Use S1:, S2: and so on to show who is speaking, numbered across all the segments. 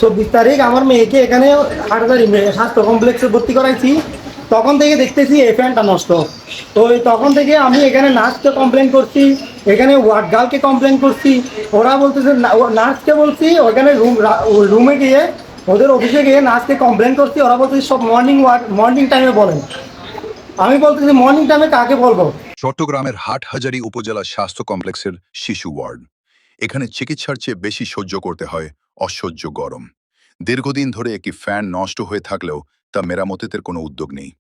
S1: 24 তারিখ আমার মেয়েকে এখানে হাটহাজারী স্বাস্থ্য কমপ্লেক্সে ভর্তি করাইছি। তখন থেকে দেখতেছি এই ফ্যানটা নষ্ট। তো তখন থেকে আমি এখানে নার্সকে কমপ্লেন করছি, এখানে ওয়ার্ড গার্লকে কমপ্লেন করছি। ওরা বলতেছে নার্সকে বলছি, ওখানে রুমে গিয়ে ওদের অফিসে গিয়ে নার্সকে কমপ্লেন করছি। ওরা বলতেছে সব মর্নিং টাইমে বলেন। আমি বলতেছি মর্নিং টাইমে কাকে বলবো?
S2: চট্টগ্রামের হাটহাজারী উপজেলা স্বাস্থ্য কমপ্লেক্সের শিশু ওয়ার্ড। এখানে চিকিৎসার চেয়ে বেশি সহ্য করতে হয় অসহ্য গরম। দীর্ঘদিন ধরে একটি ফ্যান নষ্ট হয়ে থাকলেও তা মেরামতের কোনো উদ্যোগ নেই।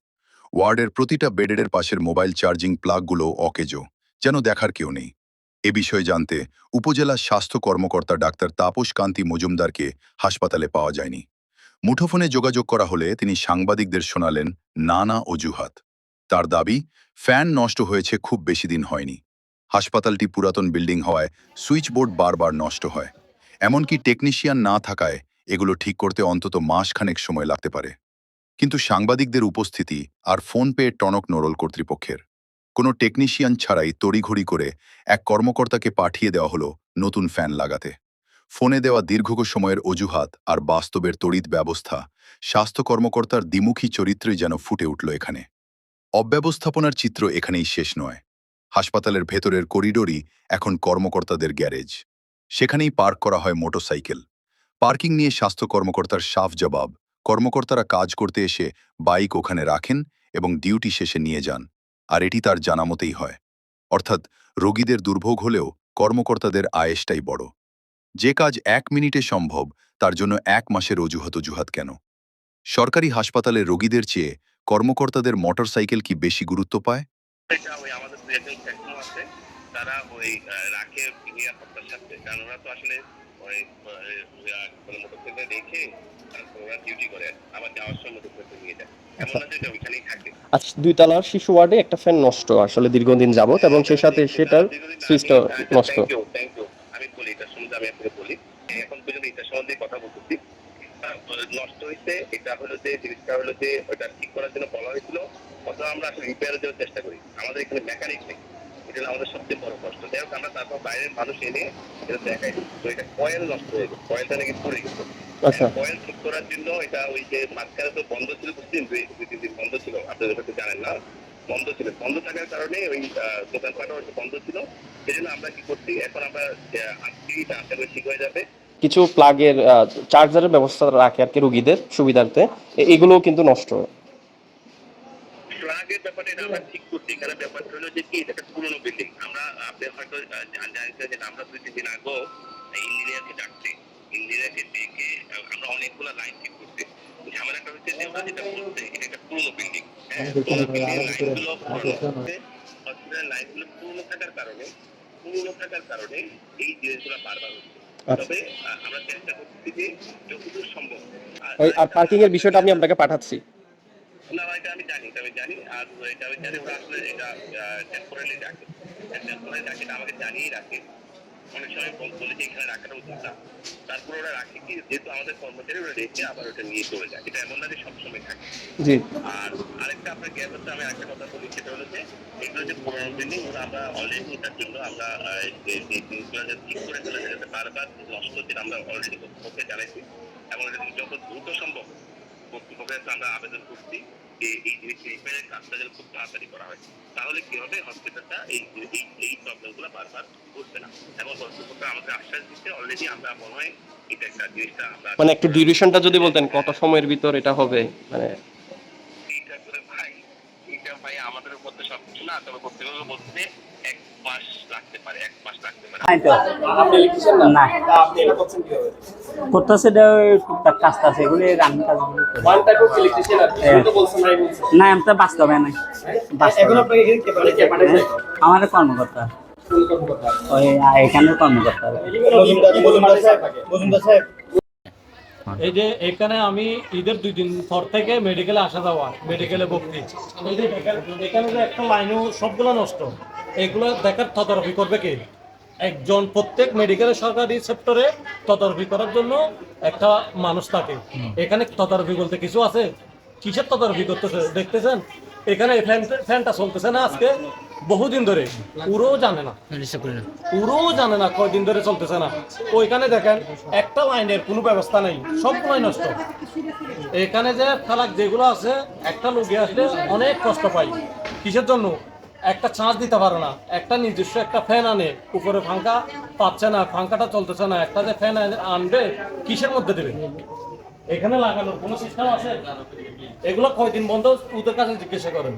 S2: ওয়ার্ডের প্রতিটা বেডের পাশের মোবাইল চার্জিং প্লাগগুলো অকেজো, যেন দেখার কেউ নেই। এ বিষয়ে জানতে উপজেলা স্বাস্থ্য কর্মকর্তা ডাক্তার তাপস কান্তি মজুমদারকে হাসপাতালে পাওয়া যায়নি। মুঠোফোনে যোগাযোগ করা হলে তিনি সাংবাদিকদের শোনালেন নানা অজুহাত। তার দাবি, ফ্যান নষ্ট হয়েছে খুব বেশি দিন হয়নি। হাসপাতালটি পুরাতন বিল্ডিং হওয়ায় সুইচবোর্ড বারবার নষ্ট হয়। এমনকি টেকনিশিয়ান না থাকায় এগুলো ঠিক করতে অন্তত মাসখানেক সময় লাগতে পারে। কিন্তু সাংবাদিকদের উপস্থিতি আর ফোন পেয়ে টনক নড়ল কর্তৃপক্ষের। কোনো টেকনিশিয়ান ছাড়াই তড়িঘড়ি করে এক কর্মকর্তাকে পাঠিয়ে দেওয়া হলো নতুন ফ্যান লাগাতে। ফোনে দেওয়া দীর্ঘ সময়ের অজুহাত আর বাস্তবের তড়িৎ ব্যবস্থা, স্বাস্থ্য কর্মকর্তার দ্বিমুখী চরিত্রই যেন ফুটে উঠল এখানে। অব্যবস্থাপনার চিত্র এখানেই শেষ নয়। হাসপাতালের ভেতরের করিডোরই এখন কর্মকর্তাদের গ্যারেজ। সেখানেই পার্ক করা হয় মোটরসাইকেল। পার্কিং নিয়ে স্বাস্থ্য কর্মকর্তার সাফ জবাব, কর্মকর্তারা কাজ করতে এসে বাইক ওখানে রাখেন এবং ডিউটি শেষে নিয়ে যান, আর এটি তার জানামতেই হয়। অর্থাৎ রোগীদের দুর্ভোগ হলেও কর্মকর্তাদের আয়েশটাই বড়। যে কাজ 1 মিনিটে সম্ভব তার জন্য 1 মাসের অজুহাত কেন? সরকারি হাসপাতালে রোগীদের চেয়ে কর্মকর্তাদের মোটরসাইকেল কি বেশি গুরুত্ব পায়?
S3: এটা ওই আমাদের দুজন সেকশন আছে, তারা ওই রাখে নিরাপত্তার সাথে, কারণ ওরা তো আসলে ওই মানে মোটরসাইকেল রেখে ওরা ডিউটি করে, আবার যাওয়ার সময় মোটরসাইকেল নিয়ে যায়, এমন না যে ওইখানেই থাকে।
S4: আচ্ছা, 2 তলার শিশু ওয়ার্ডে একটা ফ্যান নষ্ট আসলে দীর্ঘদিন যাবত, এবং সেই সাথে সেটার সুইচটা নষ্ট।
S3: Thank you. আমি বলি এটা শুনতে, আমি আপনাকে বলি এখন পর্যন্ত এটা সম্বন্ধে কথা বলতেছি। নষ্ট হয়েছে, এটা হলো যে জিনিসটা হলো যে ওটা ঠিক করার জন্য বলা হয়েছিল, অথবা আমরা আসলে রিপেয়ারের জন্য চেষ্টা করি। আমাদের এখানে মেকানিক নেই, এটা হলো আমাদের সবচেয়ে বড় কষ্ট। যাই হোক, আমরা তারপর বাইরের মানুষ এনে এটা দেখাই। তো এটা কয়েল নষ্ট হয়ে গেছে, কয়েলটা নাকি পড়ে গেছে।
S4: আচ্ছা,
S3: কয়েল ঠিক করার জন্য এটা ওই যে মাঝখানে তো বন্ধ ছিল, বুঝলেন, 2-3 দিন বন্ধ ছিল, আপনাদের হয়তো জানেন না। বন্ধ ছিল, বন্ধ থাকার কারণে ওই দোকানপাটও বন্ধ ছিল। সেই জন্য আমরা কি করছি, এখন আমরা আজকে আশা করি ঠিক হয়ে যাবে।
S4: কিছু প্লাগের চার্জারের ব্যবস্থা রাখে আর কি রোগীদের সুবিধার্থে, এগুলোও কিন্তু নষ্ট।
S3: ফ্ল্যাগের ব্যাপারে এটা আমরা ঠিক করছি। এখানে ব্যাপারটা হলো যে কি, এটা একটা পুরোনো বিল্ডিং। আমরা আপনি হয়তো জানেন যে আমরা 2-3 দিন আগেও ইঞ্জিনিয়ারকে ডাকছি, ইঞ্জিনিয়ারকে ডেকে আমরা অনেকগুলো লাইন ঠিক করছি। ঝামেলাটা হচ্ছে যে ওরা যেটা বলছে, এটা একটা পুরোনো বিল্ডিং। হ্যাঁ, পুরোনো বিল্ডিং লাইনগুলো হসপিটালের লাইনগুলো পুরোনো থাকার কারণে এই জিনিসগুলো বারবার হচ্ছে। তবে আমরা চেষ্টা করছি যে যতদূর সম্ভব।
S4: আর পার্কিং এর বিষয়টা আমি আপনাকে পাঠাচ্ছি।
S3: না, এটা আমি জানি, আর এটা আমি জানি ওরা আসলে এটা টেম্পোরারি ডাকে, এটা আমাকে জানিয়েই রাখে। অনেক সময় বলে যে এখানে রাখাটা উচিত না, তারপর ওরা রাখে কি, যেহেতু আমাদের কর্মচারী ওরা রেখে আবার ওটা নিয়ে চলে যায়। এটা এমন না যে সবসময় থাকে।
S4: জি।
S3: আর আরেকটা আপনার গ্যাপ হচ্ছে, আমি আরেকটা কথা বলি, সেটা হলো যে এগুলো যে পুরোনো বিল্ডিং, ওরা আমরা অলরেডি এটার জন্য আমরা যে জিনিসগুলো ঠিক করে ফেলে যাতে বারবার নষ্ট হচ্ছে, আমরা অলরেডি কর্তৃপক্ষকে জানাইছি, এবং এটা যত দ্রুত সম্ভব কর্তৃপক্ষের কাছে আমরা আবেদন করছি যে এই জিনিস রিপেয়ারের কাজটা যেন খুব তাড়াতাড়ি করা হয়। তাহলে কি হবে, হসপিটালটা এই প্রবলেমগুলো বারবার ঘটবে না। এবং কর্তৃপক্ষ আমাদের আশ্বাস দিচ্ছে অলরেডি, আমরা মনে হয় এটা একটা জিনিসটা আমরা
S4: মানে একটু ডিউরেশনটা যদি বলতেন কত সময়ের ভিতর এটা হবে, মানে
S3: এইটা করে ভাই, এটা ভাই আমাদের উপর তো সব কিছু না, তবে কর্তৃপক্ষ বলছে 1 মাস লাগতে পারে, 1 মাস লাগতে পারে।
S5: আপনি ইলেকট্রিশিয়ান না? আপনি এটা করছেন কিভাবে?
S6: করতেছে টুকটাক কাজটা আছে, এগুলি রানিং কাজগুলো করি।
S5: ওয়ান টাইপ অফ ইলেকট্রিশিয়ান আপনি তো বলছেন নাই বলছেন।
S6: না, আমি তো বাস্তবে নাই।
S5: এখন আপনাকে এখানে কে পাঠাইছে?
S6: আমার কর্মকর্তা,
S5: কোন কর্মকর্তা?
S6: ওই এখানের কর্মকর্তা।
S5: মজুমদার সাহেব,
S1: এই যে এখানে আমি ঈদের 2 দিন পর থেকে মেডিকেলে আসা যাওয়া, মেডিকেলে ভর্তি। এই যে এখানে যে একটা লাইনও সবগুলো নষ্ট, এগুলো দেখার তদারকি করবে কে? একজন প্রত্যেক মেডিকেলের সরকারি সেক্টরে তদারকি করার জন্য একটা মানুষ থাকে। এখানে তদারকি বলতে কিছু আছে? কিসের তদারকি করতেছে দেখতেছেন? এখানে ফ্যানটা চলতেছে না আজকে,
S7: বহুদিন ধরে, পুরো জানে না, পুরো জানে না কয়দিন ধরে চলতেছে না। ওইখানে দেখেন একটা লাইনের কোনো ব্যবস্থা নেই, সবগুলোই নষ্ট। এখানে যে ফালাক যেগুলো আছে, একটা লোকে আসলে অনেক কষ্ট পাই। কিসের জন্য? একটা চার্জ দিতে পারে না, একটা নিজস্ব একটা ফ্যান আনে, উপরে পাঙ্খা পাচ্ছে না, পাঙ্খাটা চলতেছে না, একটা যে ফ্যান আনবে কিসের মধ্যে দেবে? এখানে লাগানোর কোনো সিস্টেম আছে? এগুলো কয়দিন বন্ধ ওদের কাছে জিজ্ঞাসা করেন।